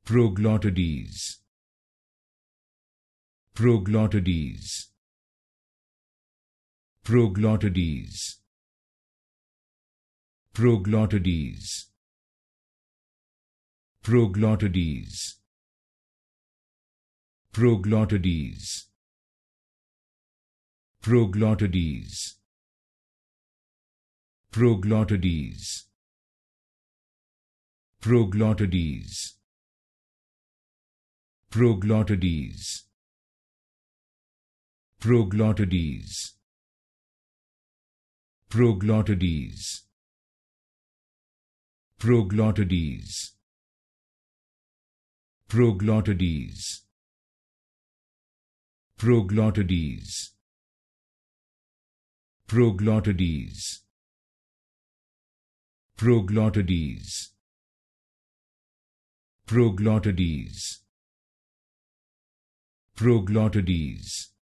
Proglottides. Proglottides. Proglottides. Proglottides. Proglottides. Proglottides. Proglottides. Proglottides. Proglottides. Proglottides. Proglottides. Proglottides. Proglottides. Proglottides. Proglottides. Proglottides. Proglottides. Proglottides. Proglottides.